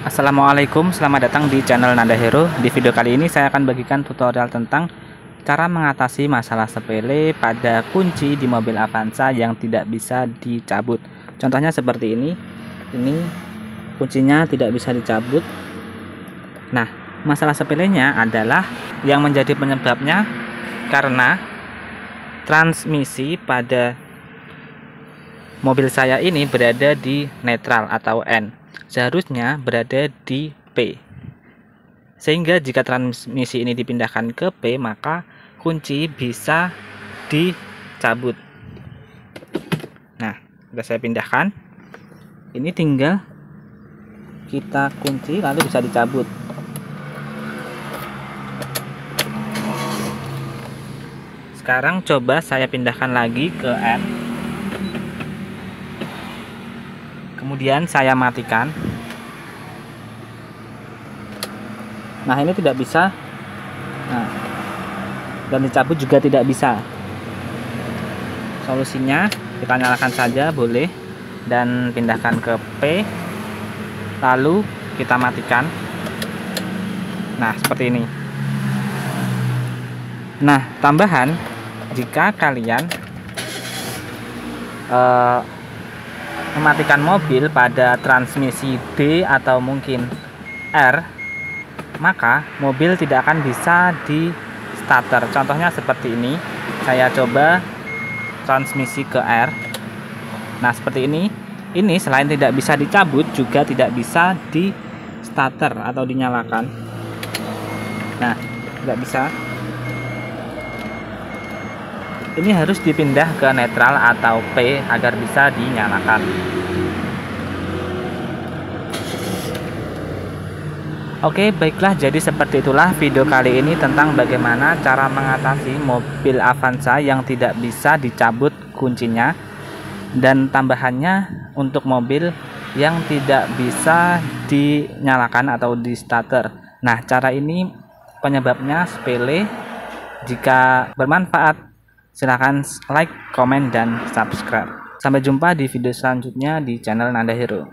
Assalamualaikum, selamat datang di channel Nanda Hero. Di video kali ini saya akan bagikan tutorial tentang cara mengatasi masalah sepele pada kunci di mobil Avanza yang tidak bisa dicabut. Contohnya seperti ini kuncinya tidak bisa dicabut. Nah, masalah sepelenya adalah yang menjadi penyebabnya karena transmisi pada mobil saya ini berada di netral atau N. Seharusnya berada di P. Sehingga jika transmisi ini dipindahkan ke P, maka kunci bisa dicabut. Nah, sudah saya pindahkan. Ini tinggal kita kunci lalu bisa dicabut. Sekarang coba saya pindahkan lagi ke N. Kemudian saya matikan. Nah, ini tidak bisa. Nah, dan dicabut juga tidak bisa. Solusinya kita nyalakan saja boleh dan pindahkan ke P. Lalu kita matikan. Nah, seperti ini. Nah, tambahan jika kalian mematikan mobil pada transmisi D atau mungkin R, maka mobil tidak akan bisa di starter. Contohnya seperti ini. Saya coba transmisi ke R. Nah, seperti ini. Ini selain tidak bisa dicabut juga tidak bisa di starter atau dinyalakan. Nah, tidak bisa. Ini harus dipindah ke netral atau P agar bisa dinyalakan. Oke, baiklah, jadi seperti itulah video kali ini tentang bagaimana cara mengatasi mobil Avanza yang tidak bisa dicabut kuncinya, dan tambahannya untuk mobil yang tidak bisa dinyalakan atau di starter. Nah, cara ini penyebabnya sepele. Jika bermanfaat, silahkan like, komen, dan subscribe. Sampai jumpa di video selanjutnya di channel Nanda Hero.